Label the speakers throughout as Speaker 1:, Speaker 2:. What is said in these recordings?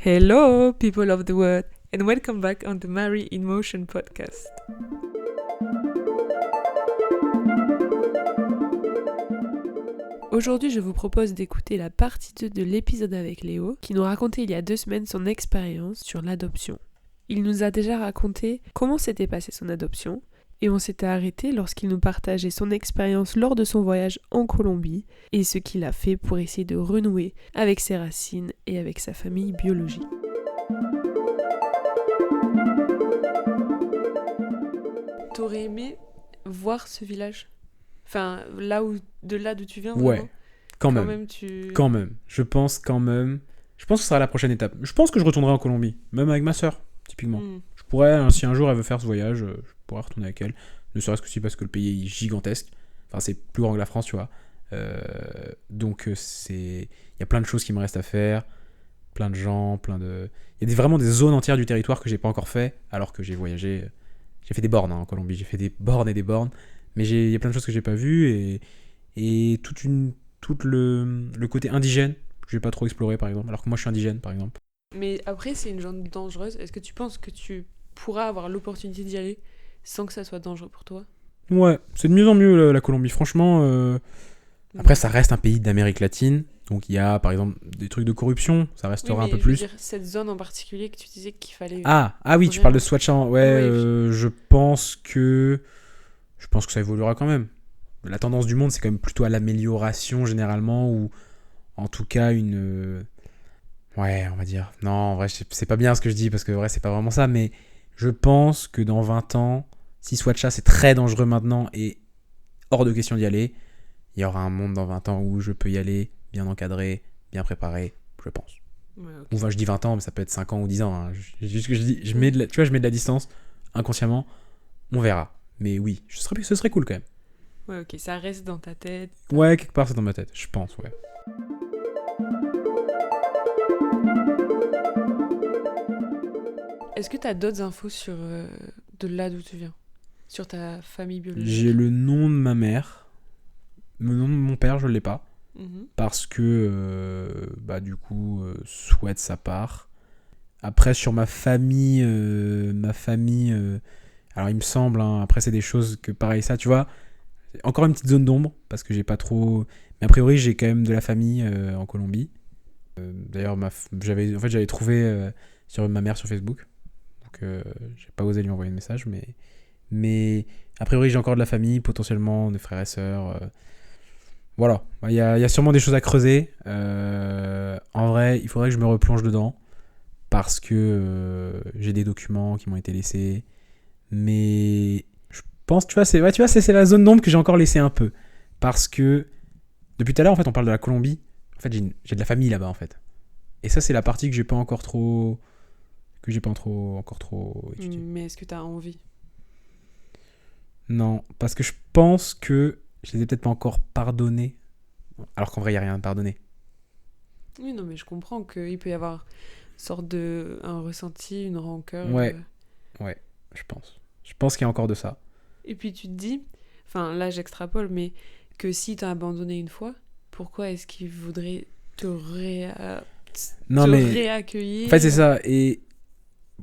Speaker 1: Hello, people of the world, and welcome back on the Mary in Motion podcast. Aujourd'hui, je vous propose d'écouter la partie 2 de l'épisode avec Léo, qui nous racontait il y a 2 semaines son expérience sur l'adoption. Il nous a déjà raconté comment s'était passée son adoption, et on s'était arrêté lorsqu'il nous partageait son expérience lors de son voyage en Colombie et ce qu'il a fait pour essayer de renouer avec ses racines et avec sa famille biologique. T'aurais aimé voir ce village ? Enfin, de là d'où tu viens, vraiment ?
Speaker 2: Ouais, quand même. Quand même. Je pense que ce sera la prochaine étape. Je pense que je retournerai en Colombie, même avec ma sœur, typiquement. Je pourrais, si un jour elle veut faire ce voyage, je pourrais retourner avec elle. Ne serait-ce que si parce que le pays est gigantesque. Enfin, c'est plus grand que la France, tu vois. Donc, il y a plein de choses qui me restent à faire. Plein de gens, il y a vraiment des zones entières du territoire que j'ai pas encore fait, alors que j'ai voyagé. J'ai fait des bornes en Colombie. J'ai fait des bornes et des bornes. Mais il y a plein de choses que j'ai pas vues et tout le côté indigène que j'ai pas trop exploré, par exemple. Alors que moi, je suis indigène, par exemple.
Speaker 1: Mais après, c'est une zone dangereuse. Est-ce que tu penses que tu pourras avoir l'opportunité d'y aller sans que ça soit dangereux pour toi ?
Speaker 2: Ouais, c'est de mieux en mieux la Colombie. Franchement, après, ça reste un pays d'Amérique latine. Donc, il y a, par exemple, des trucs de corruption. Ça restera un peu plus.
Speaker 1: Veux dire, cette zone en particulier que tu disais qu'il fallait...
Speaker 2: Ah oui, tu parles de Swatchan. Ouais, je pense que ça évoluera quand même. La tendance du monde, c'est quand même plutôt à l'amélioration, généralement, ou en tout cas ouais, on va dire... Non, en vrai, c'est pas bien ce que je dis, parce que en vrai, c'est pas vraiment ça, mais je pense que dans 20 ans, si Swatcha, c'est très dangereux maintenant, et hors de question d'y aller, il y aura un monde dans 20 ans où je peux y aller, bien encadré, bien préparé, je pense.
Speaker 1: Ouais, okay.
Speaker 2: Ou enfin, je dis 20 ans, mais ça peut être 5 ans ou 10 ans. Hein. Juste que je mets de la distance, inconsciemment, on verra. Mais oui, ce serait cool quand même.
Speaker 1: Ouais, ok, ça reste dans ta tête.
Speaker 2: Ouais, quelque part c'est dans ma tête, je pense, ouais.
Speaker 1: Est-ce que t'as d'autres infos sur de là d'où tu viens ? Sur ta famille biologique ?
Speaker 2: J'ai le nom de ma mère. Le nom de mon père, je l'ai pas. Parce que, du coup, souhaite sa part. Après, sur ma famille... alors, il me semble, hein, après, c'est des choses que, pareil, ça, tu vois... Encore une petite zone d'ombre, parce que j'ai pas trop... Mais a priori, j'ai quand même de la famille en Colombie. D'ailleurs, j'avais trouvé sur ma mère sur Facebook. Donc, j'ai pas osé lui envoyer un message, mais a priori, j'ai encore de la famille, potentiellement des frères et sœurs. Voilà, il y a sûrement des choses à creuser. En vrai, il faudrait que je me replonge dedans, parce que j'ai des documents qui m'ont été laissés. Mais... pense, c'est la zone d'ombre que j'ai encore laissée un peu. Parce que, depuis tout à l'heure, en fait, on parle de la Colombie. En fait, j'ai de la famille là-bas, en fait. Et ça, c'est la partie que j'ai pas encore trop étudiée.
Speaker 1: Mais est-ce que t'as envie ?
Speaker 2: Non, parce que je pense que je les ai peut-être pas encore pardonnés. Alors qu'en vrai, il n'y a rien à pardonner.
Speaker 1: Oui, non, mais je comprends qu'il peut y avoir une sorte un ressenti, une rancœur.
Speaker 2: Ouais, je pense. Je pense qu'il y a encore de ça.
Speaker 1: Et puis tu te dis, enfin là j'extrapole, mais que si t'as abandonné une fois, pourquoi est-ce qu'il voudrait te réaccueillir ?
Speaker 2: En fait, c'est ça. Et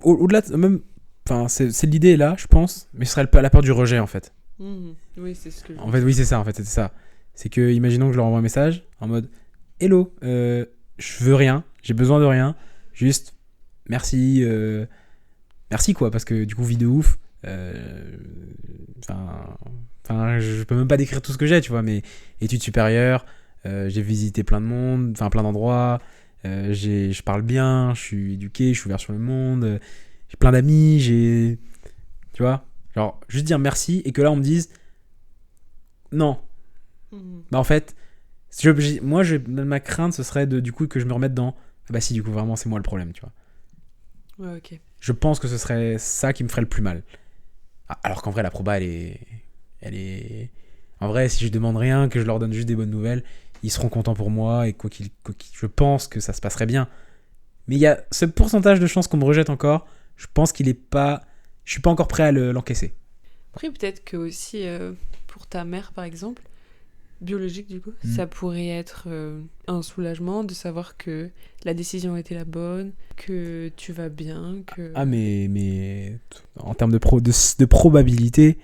Speaker 2: au-delà de même, enfin, c'est l'idée là, je pense, mais ce serait la peur du rejet en fait.
Speaker 1: Oui, c'est ce que je
Speaker 2: En fait, oui, c'est ça. En fait, c'est ça. C'est que, imaginons que je leur envoie un message en mode Hello, je veux rien, j'ai besoin de rien, juste merci, merci quoi, parce que du coup, vie de ouf. Enfin, je peux même pas décrire tout ce que j'ai, tu vois, mais études supérieures, j'ai visité plein de monde, enfin plein d'endroits, je parle bien, je suis éduqué, je suis ouvert sur le monde, j'ai plein d'amis, tu vois, genre juste dire merci et que là on me dise non. Bah en fait, ma crainte ce serait du coup que je me remette dans ah bah si, du coup vraiment c'est moi le problème, tu vois.
Speaker 1: Ouais, ok.
Speaker 2: Je pense que ce serait ça qui me ferait le plus mal. Alors qu'en vrai, la proba, elle est... En vrai, si je demande rien, que je leur donne juste des bonnes nouvelles, ils seront contents pour moi et je pense que ça se passerait bien. Mais il y a ce pourcentage de chances qu'on me rejette encore, je pense qu'il est pas... Je suis pas encore prêt à l'encaisser.
Speaker 1: Après, peut-être que aussi, pour ta mère, par exemple, biologique du coup, ça pourrait être un soulagement de savoir que la décision était la bonne, que tu vas bien, que...
Speaker 2: Ah, mais en termes de probabilité,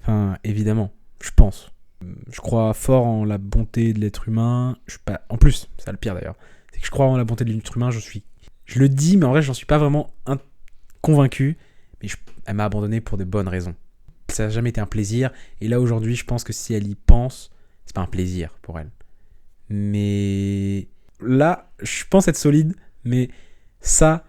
Speaker 2: enfin, évidemment, je pense. Je crois fort en la bonté de l'être humain. En plus, c'est le pire d'ailleurs, c'est que je crois en la bonté de l'être humain. Je le dis, mais en vrai, j'en suis pas vraiment convaincu. Mais elle m'a abandonné pour de bonnes raisons. Ça n'a jamais été un plaisir. Et là, aujourd'hui, je pense que si elle y pense, c'est pas un plaisir pour elle. Mais là, je pense être solide, mais ça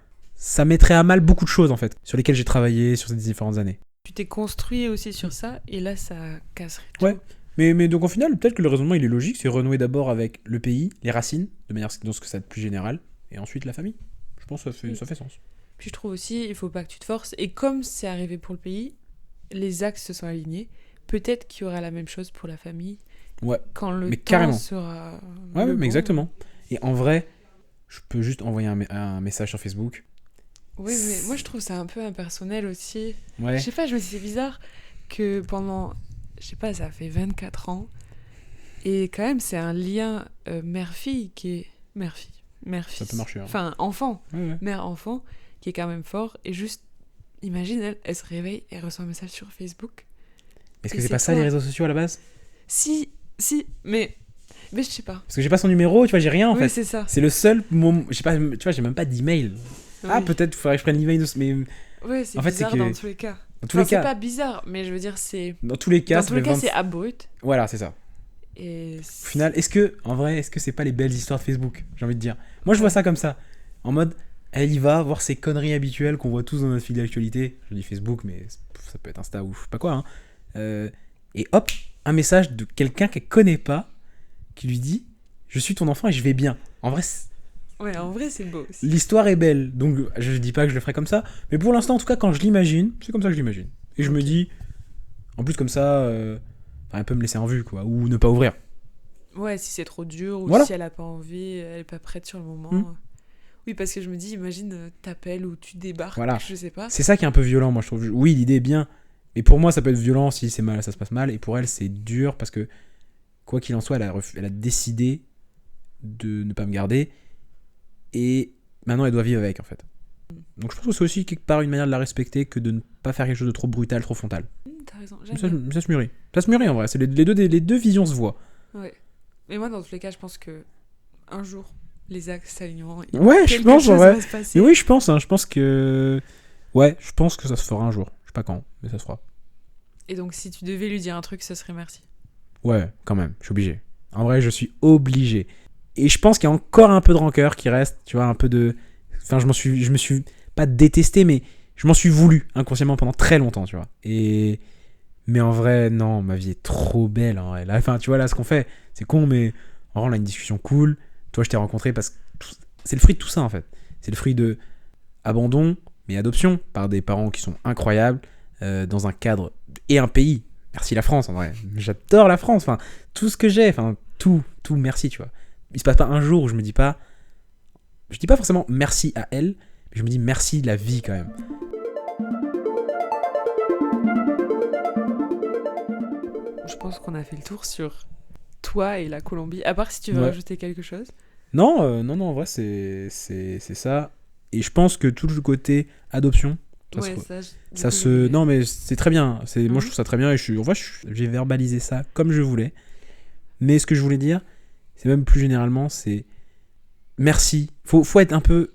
Speaker 2: mettrait à mal beaucoup de choses, en fait, sur lesquelles j'ai travaillé sur ces différentes années.
Speaker 1: Tu t'es construit aussi sur ça, et là, ça casserait tout.
Speaker 2: Ouais. Mais donc, au final, peut-être que le raisonnement, il est logique. C'est renouer d'abord avec le pays, les racines, de manière dans ce que ça va être plus général, et ensuite la famille. Je pense que ça fait sens.
Speaker 1: Puis je trouve aussi, il faut pas que tu te forces. Et comme c'est arrivé pour le pays, les axes se sont alignés. Peut-être qu'il y aura la même chose pour la famille.
Speaker 2: Ouais.
Speaker 1: Quand le
Speaker 2: mais
Speaker 1: temps
Speaker 2: carrément.
Speaker 1: sera...
Speaker 2: Ouais, mais
Speaker 1: bon.
Speaker 2: exactement. Et en vrai, je peux juste envoyer un message sur Facebook.
Speaker 1: Oui, mais moi je trouve ça un peu impersonnel aussi.
Speaker 2: Ouais.
Speaker 1: Je sais pas, je me dis c'est bizarre que pendant, je sais pas, ça fait 24 ans. Et quand même, c'est un lien mère-fille qui est... Mère-fille.
Speaker 2: Ça peut marcher. Hein.
Speaker 1: Enfin, enfant.
Speaker 2: Ouais.
Speaker 1: Mère-enfant, qui est quand même fort. Et juste, imagine, elle se réveille et reçoit un message sur Facebook.
Speaker 2: Est-ce que c'est pas ça les réseaux sociaux à la base ?
Speaker 1: Si, mais je sais pas.
Speaker 2: Parce que j'ai pas son numéro, tu vois, j'ai rien en fait.
Speaker 1: Oui, c'est ça.
Speaker 2: C'est le seul moment. Je sais pas, tu vois, j'ai même pas d'email.
Speaker 1: Oui.
Speaker 2: Ah, peut-être faudrait que je prenne l'email, mais.
Speaker 1: Ouais, c'est
Speaker 2: en fait,
Speaker 1: bizarre
Speaker 2: c'est que...
Speaker 1: dans tous les cas.
Speaker 2: Dans tous les cas.
Speaker 1: C'est pas bizarre, mais je veux dire, c'est.
Speaker 2: Dans tous les cas,
Speaker 1: c'est abrupt.
Speaker 2: Voilà, c'est ça.
Speaker 1: Et
Speaker 2: Au final, est-ce que c'est pas les belles histoires de Facebook ? J'ai envie de dire. Moi, je vois ça comme ça. En mode, elle y va voir ces conneries habituelles qu'on voit tous dans notre fil d'actualité. Je dis Facebook, mais ça peut être Insta ou je sais pas quoi. Hein. Et hop, un message de quelqu'un qu'elle connaît pas qui lui dit « Je suis ton enfant et je vais bien ». En vrai,
Speaker 1: c'est beau aussi.
Speaker 2: L'histoire est belle. Donc, je dis pas que je le ferai comme ça. Mais pour l'instant, en tout cas, quand je l'imagine, c'est comme ça que je l'imagine. Et je me dis, en plus, comme ça, elle peut me laisser en vue, quoi. Ou ne pas ouvrir.
Speaker 1: Ouais, si c'est trop dur, ou
Speaker 2: voilà.
Speaker 1: Si elle a pas envie, elle est pas prête sur le moment. Oui, parce que je me dis, imagine, t'appelles ou tu débarques,
Speaker 2: voilà.
Speaker 1: Je sais pas.
Speaker 2: C'est ça qui est un peu violent, moi, je trouve. Oui, l'idée est bien. Mais pour moi, ça peut être violent si c'est mal, ça se passe mal. Et pour elle, c'est dur parce que, quoi qu'il en soit, elle a décidé de ne pas me garder. Et maintenant, elle doit vivre avec, en fait. Donc je pense que c'est aussi quelque part une manière de la respecter que de ne pas faire quelque chose de trop brutal, trop frontal.
Speaker 1: T'as raison,
Speaker 2: ça se mûrit. Ça se mûrit en vrai. C'est les deux visions se voient.
Speaker 1: Ouais. Mais moi, dans tous les cas, je pense que un jour, les axes s'aligneront.
Speaker 2: Ouais, je pense en vrai.
Speaker 1: Mais
Speaker 2: oui, je pense. Hein, je pense que. Ouais, je pense que ça se fera un jour. Je sais pas quand, mais ça se fera.
Speaker 1: Et donc, si tu devais lui dire un truc, ça serait merci.
Speaker 2: Ouais, quand même. Je suis obligé. En vrai, je suis obligé. Et je pense qu'il y a encore un peu de rancœur qui reste. Tu vois, un peu de. Enfin, je me suis pas détesté, mais je m'en suis voulu inconsciemment pendant très longtemps, tu vois. Mais en vrai, non, ma vie est trop belle, en vrai. Là, enfin, tu vois, là, ce qu'on fait, c'est con, mais en vrai, on a une discussion cool. Toi, je t'ai rencontré parce que c'est le fruit de tout ça, en fait. C'est le fruit de abandon, mais adoption, par des parents qui sont incroyables, dans un cadre et un pays. Merci la France, en vrai. J'adore la France, enfin, tout ce que j'ai, enfin, tout, merci, tu vois. Il se passe pas un jour où je me dis pas... Je dis pas forcément merci à elle, mais je me dis merci de la vie, quand même.
Speaker 1: Je pense qu'on a fait le tour sur toi et la Colombie. À part si tu veux rajouter quelque chose.
Speaker 2: Non, en vrai, c'est ça. Et je pense que tout le côté adoption, non, mais c'est très bien. Moi, je trouve ça très bien. Et j'ai verbalisé ça comme je voulais. Mais ce que je voulais dire, c'est même plus généralement, c'est merci. Faut être un peu,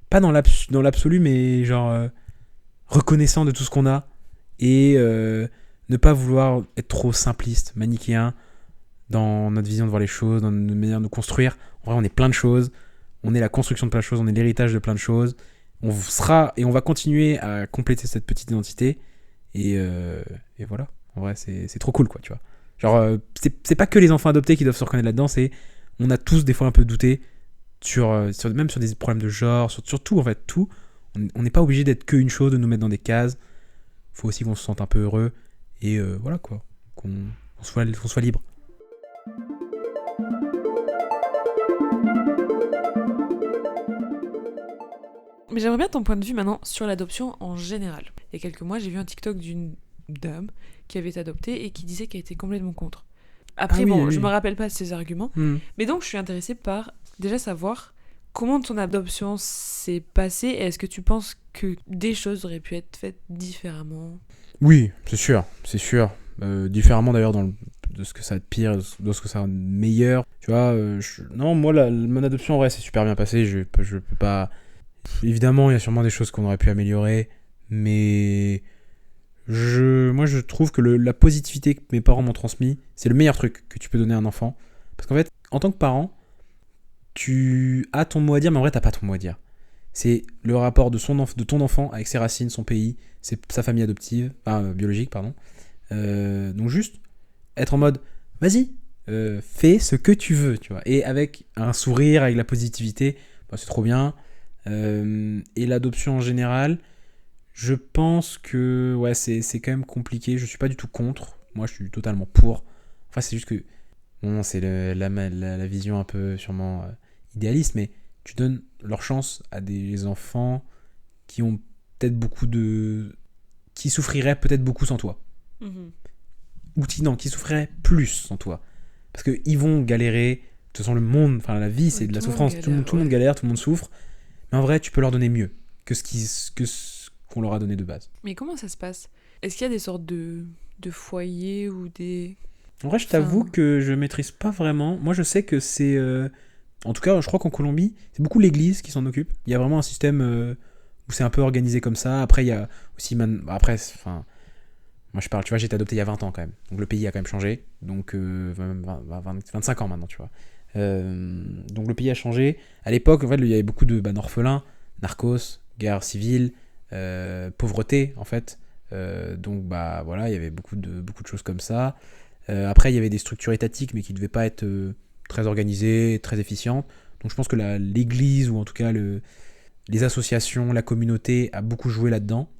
Speaker 2: pas dans l'absolu, mais genre reconnaissant de tout ce qu'on a. Et ne pas vouloir être trop simpliste, manichéen dans notre vision de voir les choses, dans notre manière de nous construire. En vrai, on est plein de choses. On est la construction de plein de choses. On est l'héritage de plein de choses. On va continuer à compléter cette petite identité. Et voilà. En vrai, c'est trop cool, quoi, tu vois. Genre, c'est pas que les enfants adoptés qui doivent se reconnaître là-dedans. On a tous des fois un peu douté même sur des problèmes de genre, sur tout, en fait, tout. On n'est pas obligé d'être qu'une chose, de nous mettre dans des cases. Faut aussi qu'on se sente un peu heureux. Et voilà, quoi. Qu'on soit libre.
Speaker 1: Mais j'aimerais bien ton point de vue maintenant sur l'adoption en général. Il y a quelques mois, j'ai vu un TikTok d'une dame qui avait été adoptée et qui disait qu'elle était complètement contre. Après,
Speaker 2: oui,
Speaker 1: bon,
Speaker 2: oui.
Speaker 1: je me rappelle pas de ces arguments. Mais donc, je suis intéressée par déjà savoir comment ton adoption s'est passée et est-ce que tu penses que des choses auraient pu être faites différemment?
Speaker 2: Oui, c'est sûr, c'est sûr. Différemment d'ailleurs de ce que ça a de pire, de ce que ça a de meilleur. Tu vois, non, moi, mon adoption, en vrai, c'est super bien passé. Je peux pas... Évidemment, il y a sûrement des choses qu'on aurait pu améliorer, mais moi, je trouve que la positivité que mes parents m'ont transmis, c'est le meilleur truc que tu peux donner à un enfant. Parce qu'en fait, en tant que parent, tu as ton mot à dire, mais en vrai, t'as pas ton mot à dire. C'est le rapport de ton enfant avec ses racines, son pays, sa famille adoptive, biologique, pardon. Donc juste être en mode, vas-y, fais ce que tu veux, tu vois. Et avec un sourire, avec la positivité, bah, c'est trop bien. Et l'adoption en général, je pense que ouais, c'est quand même compliqué. Je suis pas du tout contre. Moi, je suis totalement pour. Enfin, c'est juste que bon, c'est la vision un peu sûrement idéaliste, mais tu donnes leur chance à des enfants qui ont peut-être qui souffriraient peut-être beaucoup sans toi. Ou qui souffriraient plus sans toi. Parce qu'ils vont galérer. De toute façon, le monde, enfin la vie, c'est de la souffrance. Tout le monde galère, tout le monde souffre. Mais en vrai, tu peux leur donner mieux que ce qu'on leur a donné de base.
Speaker 1: Mais comment ça se passe? Est-ce qu'il y a des sortes de foyers ou des...
Speaker 2: En vrai, je t'avoue que je maîtrise pas vraiment. Moi, je sais que c'est... En tout cas, je crois qu'en Colombie, c'est beaucoup l'église qui s'en occupe. Il y a vraiment un système où c'est un peu organisé comme ça. Après, il y a aussi... Après, enfin... Moi, je parle, tu vois, j'ai été adopté il y a 20 ans quand même. Donc, le pays a quand même changé. Donc, 25 ans maintenant, tu vois. Donc, le pays a changé. À l'époque, en fait, il y avait beaucoup d'orphelins, narcos, guerre civile, pauvreté, en fait. Donc, bah, voilà, il y avait beaucoup de choses comme ça. Après, il y avait des structures étatiques, mais qui ne devaient pas être très organisées, très efficientes. Donc, je pense que l'église, ou en tout cas les associations, la communauté, a beaucoup joué là-dedans.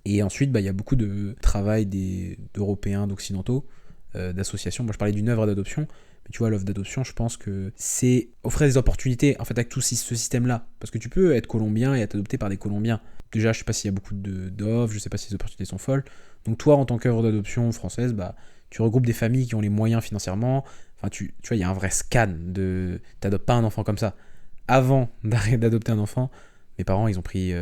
Speaker 2: Et ensuite, bah, il y a beaucoup de travail d'Européens, d'Occidentaux, d'associations. Moi, je parlais d'une œuvre d'adoption, mais tu vois, l'œuvre d'adoption, je pense que c'est offrir des opportunités, en fait, avec tout ce système-là. Parce que tu peux être colombien et être adopté par des Colombiens. Déjà, je sais pas s'il y a beaucoup d'offres, je sais pas si les opportunités sont folles. Donc toi, en tant qu'œuvre d'adoption française, bah, tu regroupes des familles qui ont les moyens financièrement. Enfin, tu vois, il y a un vrai scan t'adoptes pas un enfant comme ça. Avant d'adopter un enfant, mes parents, ils ont pris...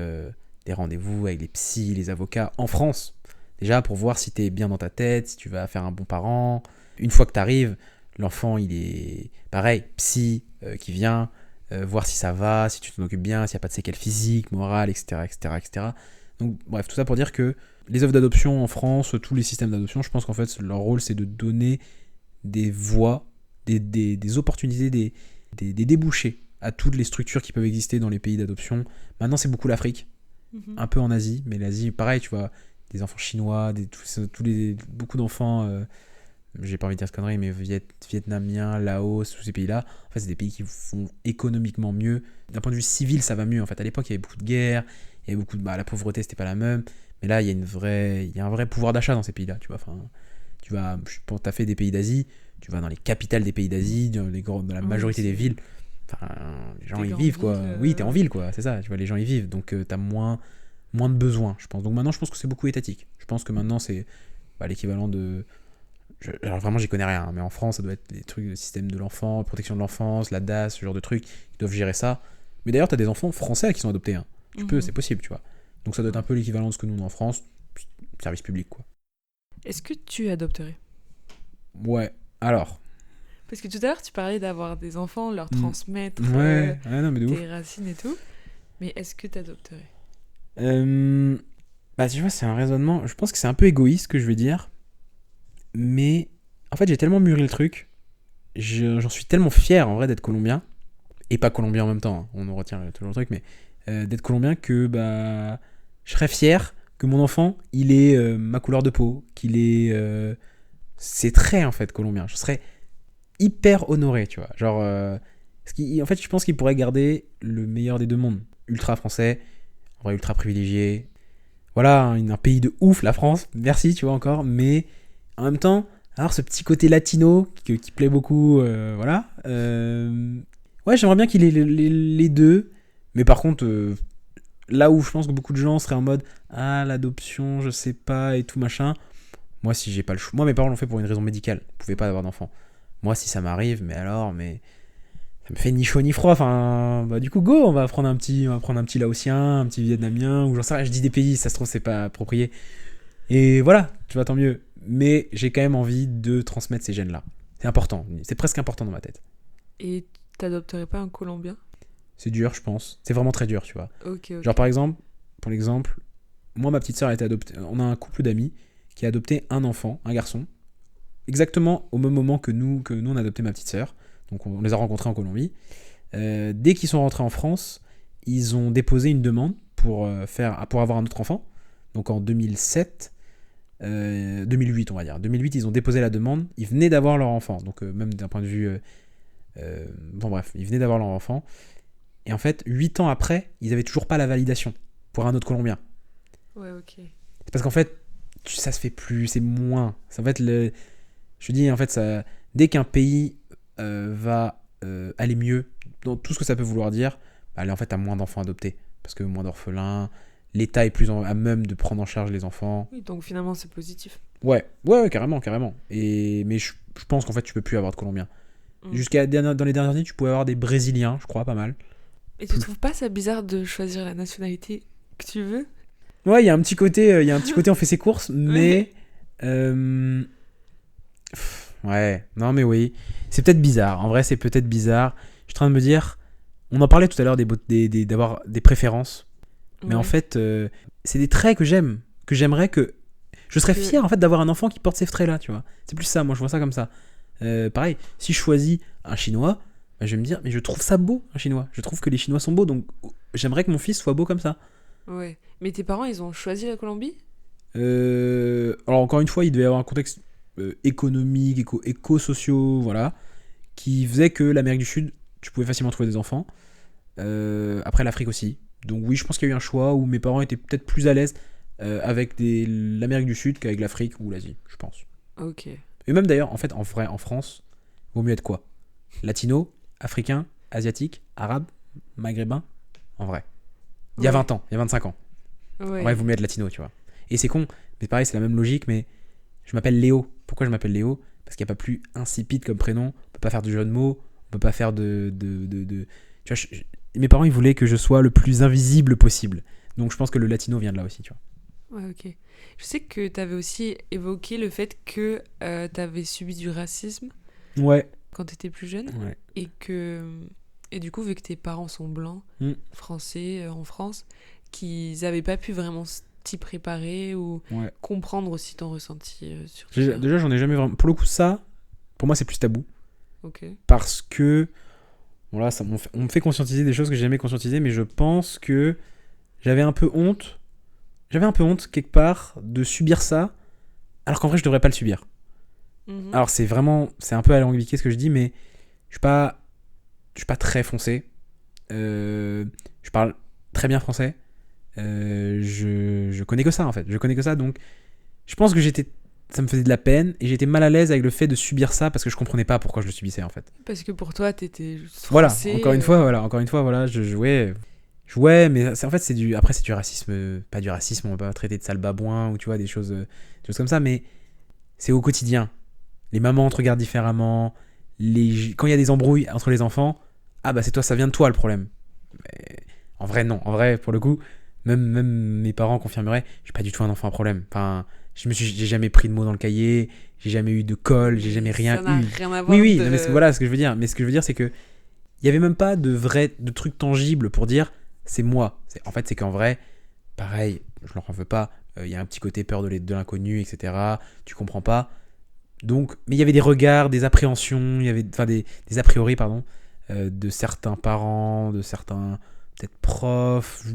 Speaker 2: des rendez-vous avec les psys, les avocats en France. Déjà pour voir si t'es bien dans ta tête, si tu vas faire un bon parent. Une fois que t'arrives, l'enfant il est pareil, psy qui vient, voir si ça va, si tu t'en occupes bien, s'il n'y a pas de séquelles physiques, morales, etc., etc., etc. Donc bref, tout ça pour dire que les offres d'adoption en France, tous les systèmes d'adoption, je pense qu'en fait leur rôle c'est de donner des voies, des opportunités, des débouchés à toutes les structures qui peuvent exister dans les pays d'adoption. Maintenant c'est beaucoup l'Afrique. Un peu en Asie, mais l'Asie, pareil, tu vois, des enfants chinois, beaucoup d'enfants, j'ai pas envie de dire ce connerie, mais vietnamiens, Laos, tous ces pays-là, en fait, c'est des pays qui font économiquement mieux. D'un point de vue civil, ça va mieux. En fait, à l'époque, il y avait beaucoup de guerres, il y avait beaucoup de... la pauvreté, c'était pas la même, mais là, il y a un vrai pouvoir d'achat dans ces pays-là, tu vois. Enfin, pour taffer des pays d'Asie, tu vas dans les capitales des pays d'Asie, dans la majorité des villes. Enfin, les gens y vivent, quoi. Oui, t'es en ville, quoi, c'est ça, tu vois, les gens y vivent, donc t'as moins de besoins, je pense. Donc maintenant, je pense que c'est beaucoup étatique. Je pense que maintenant, c'est l'équivalent de... Alors vraiment, j'y connais rien, hein, mais en France, ça doit être des trucs, le système de l'enfant, protection de l'enfance, la DAS, ce genre de trucs, ils doivent gérer ça. Mais d'ailleurs, t'as des enfants français qui sont adoptés, hein. C'est possible, tu vois. Donc ça doit être un peu l'équivalent de ce que nous, on a en France, service public, quoi.
Speaker 1: Est-ce que tu adopterais?
Speaker 2: Ouais, alors...
Speaker 1: Parce que tout à l'heure, tu parlais d'avoir des enfants, leur transmettre
Speaker 2: non, mais de ouf.
Speaker 1: tes racines et tout. Mais est-ce que tu adopterais?
Speaker 2: Bah, tu vois, c'est un raisonnement... Je pense que c'est un peu égoïste, ce que je vais dire. Mais, en fait, j'ai tellement mûri le truc. J'en suis tellement fier, en vrai, d'être colombien. Et pas colombien en même temps. Hein. On en retient toujours le truc, mais... d'être colombien que, bah... Je serais fier que mon enfant, il ait ma couleur de peau. Qu'il ait... ses traits, en fait, colombiens. Je serais... hyper honoré, tu vois. Genre, en fait, je pense qu'il pourrait garder le meilleur des deux mondes. Ultra français, en vrai, ultra privilégié. Voilà, un pays de ouf, la France. Merci, tu vois, encore. Mais en même temps, alors ce petit côté latino qui plaît beaucoup, voilà. Ouais, j'aimerais bien qu'il ait les deux. Mais par contre, là où je pense que beaucoup de gens seraient en mode ah, l'adoption, je sais pas, et tout machin. Moi, si j'ai pas le choix. Moi, mes parents l'ont fait pour une raison médicale. Ils pouvaient pas avoir d'enfant. Moi, si ça m'arrive, mais ça me fait ni chaud ni froid. Enfin, bah, du coup, go, on va prendre un petit Laotien, un petit Vietnamien, ou j'en sais rien, je dis des pays, ça se trouve, c'est pas approprié. Et voilà, tu vois, tant mieux. Mais j'ai quand même envie de transmettre ces gènes-là. C'est important, c'est presque important dans ma tête.
Speaker 1: Et t'adopterais pas un Colombien?
Speaker 2: C'est dur, je pense. C'est vraiment très dur, tu vois.
Speaker 1: Ok.
Speaker 2: Genre, par exemple, pour l'exemple, moi, ma petite sœur a été adoptée. On a un couple d'amis qui a adopté un enfant, un garçon, exactement au même moment que nous on a adopté ma petite sœur. Donc, on les a rencontrés en Colombie. Dès qu'ils sont rentrés en France, ils ont déposé une demande pour avoir un autre enfant. Donc, en 2008, on va dire. 2008, ils ont déposé la demande. Ils venaient d'avoir leur enfant. Donc, même d'un point de vue... bon, bref, ils venaient d'avoir leur enfant. Et en fait, 8 ans après, ils n'avaient toujours pas la validation pour un autre Colombien.
Speaker 1: Ouais, ok.
Speaker 2: C'est parce qu'en fait, ça se fait plus, c'est moins. En fait, je dis, en fait, dès qu'un pays va aller mieux, dans tout ce que ça peut vouloir dire, bah, là, en fait, t'as moins d'enfants adoptés. Parce que moins d'orphelins, l'État est plus à même de prendre en charge les enfants.
Speaker 1: Oui, donc finalement, c'est positif.
Speaker 2: Ouais, carrément. Mais je pense qu'en fait, tu peux plus avoir de Colombiens.
Speaker 1: Mm.
Speaker 2: Dans les dernières années, tu pouvais avoir des Brésiliens, je crois, pas mal.
Speaker 1: Et tu trouves pas ça bizarre de choisir la nationalité que tu veux?
Speaker 2: Ouais, il y a un petit côté, on fait ses courses, mais ouais, non mais oui, c'est peut-être bizarre. En vrai, c'est peut-être bizarre. Je suis en train de me dire, on en parlait tout à l'heure d'avoir des préférences, mais en fait, c'est des traits que j'aimerais que je serais fier en fait d'avoir un enfant qui porte ces traits-là, tu vois. C'est plus ça, moi je vois ça comme ça. Pareil, si je choisis un Chinois, bah, je vais me dire, mais je trouve ça beau, un Chinois. Je trouve que les Chinois sont beaux, donc j'aimerais que mon fils soit beau comme ça.
Speaker 1: Ouais. Mais tes parents, ils ont choisi la Colombie?
Speaker 2: Alors encore une fois, il devait y avoir un contexte économique, éco-sociaux, voilà, qui faisait que l'Amérique du Sud, tu pouvais facilement trouver des enfants. Après l'Afrique aussi. Donc oui, je pense qu'il y a eu un choix où mes parents étaient peut-être plus à l'aise avec l'Amérique du Sud qu'avec l'Afrique ou l'Asie, je pense.
Speaker 1: Ok.
Speaker 2: Et même d'ailleurs, en fait, en vrai, en France, vaut mieux être quoi? Latino, africain, asiatique, arabe, maghrébin, en vrai. Il y a 20 ans, il y a 25 ans.
Speaker 1: Ouais.
Speaker 2: En vrai, il vaut mieux être latino, tu vois. Et c'est con, mais pareil, c'est la même logique, mais je m'appelle Léo. Pourquoi je m'appelle Léo? Parce qu'il n'y a pas plus insipide comme prénom. On peut pas faire de jeu de mots, on peut pas faire Tu vois, mes parents, ils voulaient que je sois le plus invisible possible. Donc je pense que le latino vient de là aussi, tu vois.
Speaker 1: Ouais, ok. Je sais que t'avais aussi évoqué le fait que t'avais subi du racisme
Speaker 2: Ouais.
Speaker 1: quand t'étais plus jeune.
Speaker 2: Ouais.
Speaker 1: Et du coup, vu que tes parents sont blancs, français, en France, qu'ils n'avaient pas pu vraiment t'y préparer ou comprendre aussi ton ressenti sur tout ça.
Speaker 2: Déjà, j'en ai jamais vraiment... Pour le coup, ça, pour moi, c'est plus tabou.
Speaker 1: Ok.
Speaker 2: Parce que... Bon là, on me fait conscientiser des choses que j'ai jamais conscientisées, mais je pense que j'avais un peu honte quelque part de subir ça, alors qu'en vrai je devrais pas le subir. Alors c'est un peu alambiqué ce que je dis, mais je suis pas très foncé. Je parle très bien français. Je connais que ça en fait. Je connais que ça, donc je pense que ça me faisait de la peine et j'étais mal à l'aise avec le fait de subir ça parce que je comprenais pas pourquoi je le subissais en fait.
Speaker 1: Parce que pour toi, t'étais juste
Speaker 2: Voilà,
Speaker 1: français.
Speaker 2: encore une fois, je jouais, mais en fait c'est du racisme, pas du racisme, on va pas traiter de sale babouin ou tu vois des choses comme ça, mais c'est au quotidien. Les mamans te regardent différemment, quand il y a des embrouilles entre les enfants, ah bah c'est toi, ça vient de toi le problème. Mais en vrai non, en vrai pour le coup, même mes parents confirmeraient, je suis pas du tout un enfant à problème. Enfin, j'ai jamais pris de mots dans le cahier, j'ai jamais eu de colle, j'ai jamais rien eu.
Speaker 1: Ça n'a rien à voir.
Speaker 2: Oui, non, mais voilà ce que je veux dire. Mais ce que je veux dire, c'est que il y avait même pas de trucs tangibles pour dire c'est moi. En fait, c'est qu'en vrai, pareil, je leur en veux pas. Il y a un petit côté peur de l'inconnu, etc. Tu comprends pas. Donc, mais il y avait des regards, des appréhensions, il y avait des a priori, pardon, de certains parents, de certains peut-être profs,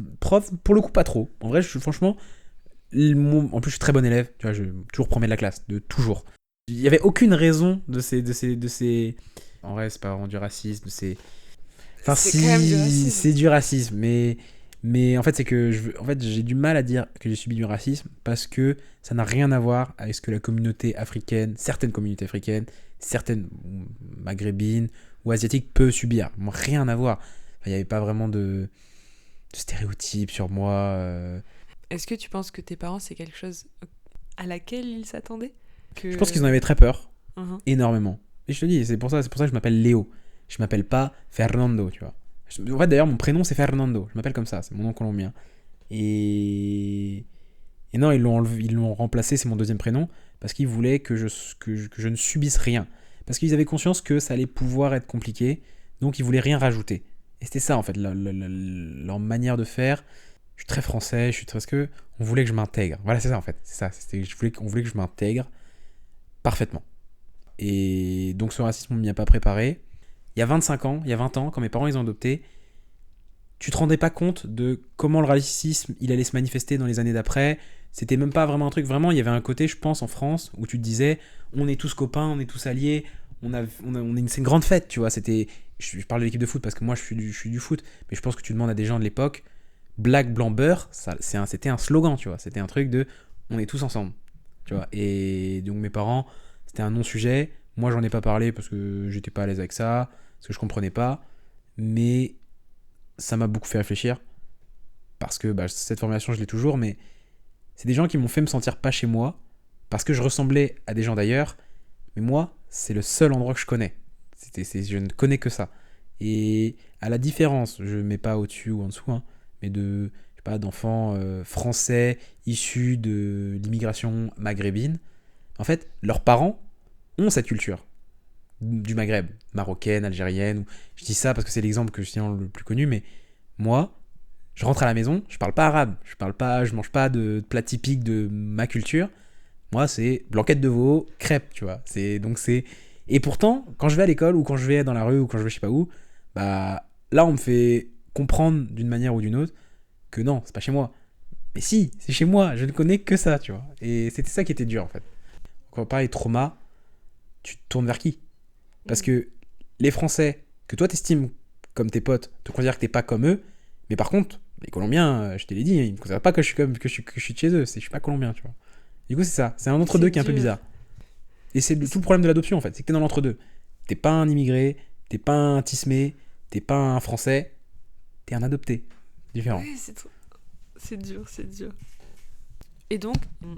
Speaker 2: pour le coup pas trop. En vrai, franchement, en plus je suis très bon élève, tu vois, je toujours premier de la classe, toujours. Il y avait aucune raison de ces. En vrai, c'est pas vraiment du racisme, c'est. Enfin,
Speaker 1: c'est quand même du racisme.
Speaker 2: C'est du racisme, mais en fait, c'est que j'ai du mal à dire que j'ai subi du racisme parce que ça n'a rien à voir avec ce que la communauté africaine, certaines communautés africaines, certaines maghrébines ou asiatiques peuvent subir. Moi, rien à voir. Il n'y avait pas vraiment de stéréotypes sur moi.
Speaker 1: Est-ce que tu penses que tes parents, c'est quelque chose à laquelle ils s'attendaient
Speaker 2: Je pense qu'ils en avaient très peur, énormément. Et je te dis, c'est pour ça que je m'appelle Léo. Je m'appelle pas Fernando, tu vois. En fait, d'ailleurs, mon prénom, c'est Fernando. Je m'appelle comme ça, c'est mon nom colombien. Et... Et non, ils l'ont remplacé, c'est mon deuxième prénom, parce qu'ils voulaient que je ne subisse rien. Parce qu'ils avaient conscience que ça allait pouvoir être compliqué, donc ils voulaient rien rajouter. Et c'était ça, en fait, leur manière de faire. Je suis très français, je suis très... Parce que on voulait que je m'intègre. Voilà, c'est ça, en fait. C'est ça, on voulait que je m'intègre parfaitement. Et donc ce racisme, on ne m'y a pas préparé. Il y a 25 ans, il y a 20 ans, quand mes parents ils ont adopté, tu te rendais pas compte de comment le racisme il allait se manifester dans les années d'après. C'était même pas vraiment un truc. Vraiment, il y avait un côté, je pense, en France, où tu te disais, on est tous copains, on est tous alliés, c'est une grande fête, tu vois. Je parle de l'équipe de foot parce que moi je suis du foot, mais je pense que tu demandes à des gens de l'époque, black, blanc, beurre, c'était un slogan, tu vois. C'était un truc de, on est tous ensemble, tu vois. Et donc mes parents, c'était un non-sujet. Moi, j'en ai pas parlé parce que j'étais pas à l'aise avec ça, parce que je comprenais pas. Mais ça m'a beaucoup fait réfléchir. Parce que cette formulation, je l'ai toujours, mais c'est des gens qui m'ont fait me sentir pas chez moi, parce que je ressemblais à des gens d'ailleurs, mais moi, c'est le seul endroit que je connais. Je ne connais que ça. Et à la différence, je ne mets pas au-dessus ou en dessous, hein, mais je sais pas, d'enfants français issus de l'immigration maghrébine, en fait, leurs parents ont cette culture du Maghreb, marocaine, algérienne. Je dis ça parce que c'est l'exemple que je tiens le plus connu, mais moi, je rentre à la maison, je parle pas arabe, je mange pas de plat typique de ma culture. Moi, c'est blanquette de veau, crêpes, tu vois. Et pourtant, quand je vais à l'école ou quand je vais dans la rue ou quand je vais je sais pas où, là on me fait comprendre d'une manière ou d'une autre que non, c'est pas chez moi. Mais si, c'est chez moi, je ne connais que ça, tu vois. Et c'était ça qui était dur en fait. Quand on parle de trauma, tu te tournes vers qui? Parce que les Français, que toi t'estimes comme tes potes, te considèrent que t'es pas comme eux, mais par contre, les Colombiens, je te l'ai dit, ils me considèrent pas que je suis de chez eux, je suis pas colombien, tu vois. Du coup, c'est ça, c'est un entre-deux qui est un peu bizarre. Et c'est tout le problème de l'adoption en fait, c'est que t'es dans l'entre-deux. T'es pas un immigré, t'es pas un tismé, t'es pas un Français, t'es un adopté. Différent.
Speaker 1: Ouais, c'est dur, c'est dur. Et donc,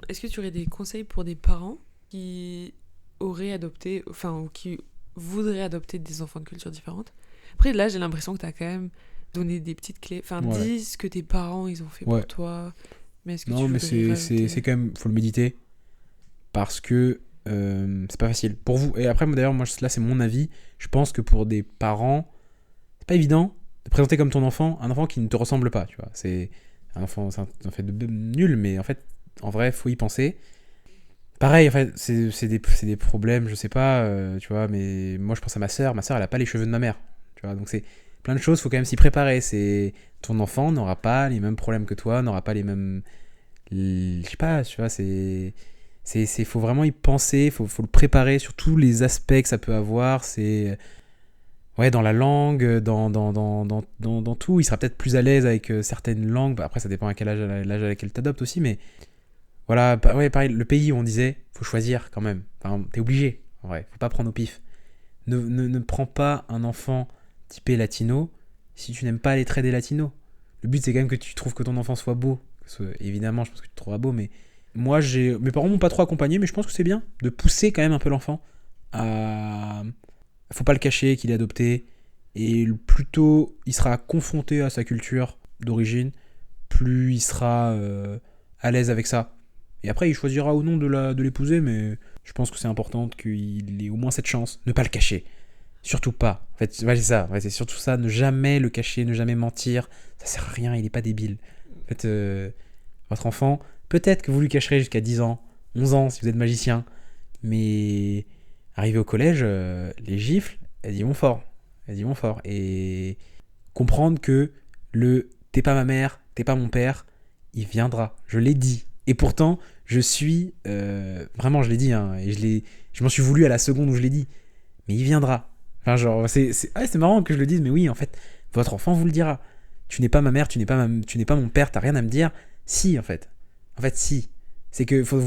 Speaker 1: est-ce que tu aurais des conseils pour des parents qui auraient adopté, ou qui voudraient adopter des enfants de cultures différentes? Après, là, j'ai l'impression que t'as quand même donné des petites clés. Dis ce que tes parents, ils ont fait pour toi. Mais est-ce que
Speaker 2: non, mais c'est quand même, faut le méditer. Parce que c'est pas facile. Pour vous, et après, d'ailleurs, moi, là, c'est mon avis. Je pense que pour des parents, c'est pas évident de présenter comme ton enfant un enfant qui ne te ressemble pas, tu vois. C'est un enfant, c'est un fait de nul, mais en fait, en vrai, faut y penser. Pareil, en fait, c'est des problèmes, je sais pas, tu vois, mais moi, je pense à ma sœur. Ma sœur, elle a pas les cheveux de ma mère, tu vois. Donc, c'est plein de choses, faut quand même s'y préparer. C'est ton enfant n'aura pas les mêmes problèmes que toi, n'aura pas les mêmes... Je sais pas, tu vois, faut vraiment y penser, faut le préparer sur tous les aspects que ça peut avoir. C'est ouais, dans la langue, dans tout. Il sera peut-être plus à l'aise avec certaines langues. Après, ça dépend à quel âge, l'âge à laquelle t'adoptes aussi, mais voilà. Ouais, pareil. Le pays où on disait, faut choisir quand même. Enfin, t'es obligé. En vrai, faut pas prendre au pif. Ne prends pas un enfant typé latino si tu n'aimes pas les traits des latinos. Le but, c'est quand même que tu trouves que ton enfant soit beau. Évidemment, je pense que tu le trouveras beau, mais moi, mes parents m'ont pas trop accompagné, mais je pense que c'est bien de pousser quand même un peu l'enfant à... Faut pas le cacher qu'il est adopté, et plus tôt il sera confronté à sa culture d'origine, plus il sera à l'aise avec ça. Et après, il choisira ou non de l'épouser, mais je pense que c'est important qu'il ait au moins cette chance. Ne pas le cacher. Surtout pas. En fait, ouais, c'est ça. Ouais, c'est surtout ça. Ne jamais le cacher, ne jamais mentir. Ça sert à rien, il est pas débile. En fait, votre enfant, peut-être que vous lui cacherez jusqu'à 10 ans, 11 ans si vous êtes magicien, mais arrivé au collège, les gifles, elles y vont fort. Elles y vont fort. Et comprendre que t'es pas ma mère, t'es pas mon père, il viendra. Je l'ai dit. Et pourtant, je suis... vraiment, je l'ai dit, hein, et je m'en suis voulu à la seconde où je l'ai dit. Mais il viendra. Enfin, genre, c'est marrant que je le dise, mais oui, en fait, votre enfant vous le dira. Tu n'es pas ma mère, tu n'es pas mon père, t'as rien à me dire. Si, en fait. En fait, si. C'est que faut que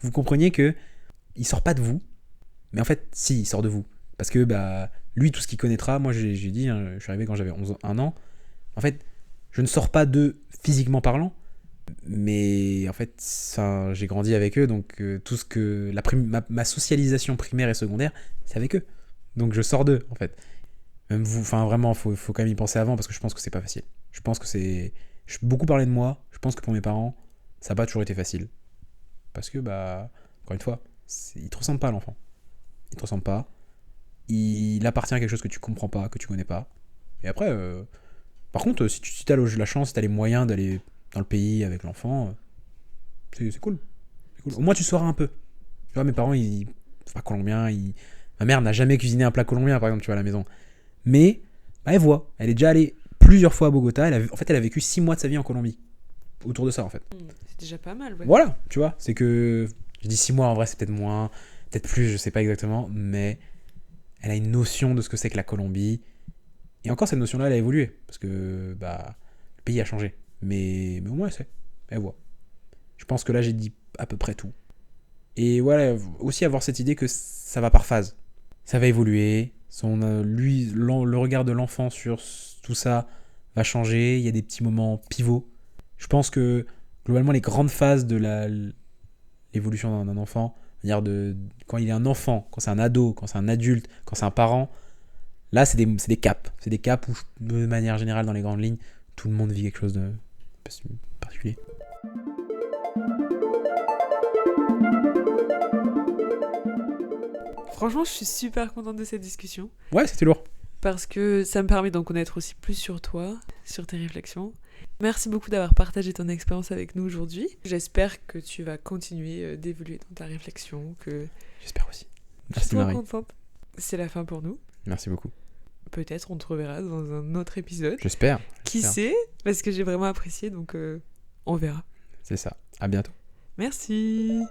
Speaker 2: vous compreniez que il sort pas de vous, mais en fait, si, il sort de vous. Parce que, lui, tout ce qu'il connaîtra, moi, j'ai dit, hein, je suis arrivé quand j'avais 1 an. En fait, je ne sors pas d'eux physiquement parlant, mais en fait, j'ai grandi avec eux, donc tout ce que ma socialisation primaire et secondaire, c'est avec eux. Donc je sors d'eux, en fait. Même vous, enfin vraiment, faut quand même y penser avant parce que je pense que c'est pas facile. Je pense que c'est. Je peux beaucoup parler de moi. Je pense que pour mes parents, ça n'a pas toujours été facile. Parce que, bah, encore une fois, il te ressemble pas à l'enfant. Il te ressemble pas. Il appartient à quelque chose que tu comprends pas, que tu connais pas. Et après, par contre, si t'as la chance, si t'as les moyens d'aller dans le pays avec l'enfant, c'est cool. C'est cool. Au moins, tu sauras un peu. Tu vois, mes parents, c'est pas colombien. Ma mère n'a jamais cuisiné un plat colombien, par exemple, tu vois, à la maison. Mais, bah, elle voit. Elle est déjà allée plusieurs fois à Bogota. En fait, elle a vécu 6 mois de sa vie en Colombie. Autour de ça, en fait.
Speaker 1: C'est déjà pas mal, ouais.
Speaker 2: Voilà, tu vois. C'est que. Je dis 6 mois, en vrai, c'est peut-être moins. Peut-être plus, je sais pas exactement. Mais elle a une notion de ce que c'est que la Colombie. Et encore, cette notion-là, elle a évolué. Parce que, bah, le pays a changé. Mais au moins, elle sait. Elle voit. Je pense que là, j'ai dit à peu près tout. Et voilà, aussi avoir cette idée que ça va par phase. Ça va évoluer. Le regard de l'enfant sur tout ça va changer. Il y a des petits moments pivots. Je pense que, globalement, les grandes phases de l'évolution d'un enfant, c'est-à-dire quand il est un enfant, quand c'est un ado, quand c'est un adulte, quand c'est un parent, là, c'est des caps. C'est des caps où, de manière générale, dans les grandes lignes, tout le monde vit quelque chose de particulier.
Speaker 1: Franchement, je suis super contente de cette discussion.
Speaker 2: Ouais, c'était lourd.
Speaker 1: Parce que ça me permet d'en connaître aussi plus sur toi, sur tes réflexions. Merci beaucoup d'avoir partagé ton expérience avec nous aujourd'hui. J'espère que tu vas continuer d'évoluer dans ta réflexion.
Speaker 2: J'espère aussi. Merci Marie.
Speaker 1: Je suis trop contente. C'est la fin pour nous.
Speaker 2: Merci beaucoup.
Speaker 1: Peut-être on te reverra dans un autre épisode.
Speaker 2: J'espère.
Speaker 1: Qui sait? Parce que j'ai vraiment apprécié, donc on verra.
Speaker 2: C'est ça. À bientôt.
Speaker 1: Merci.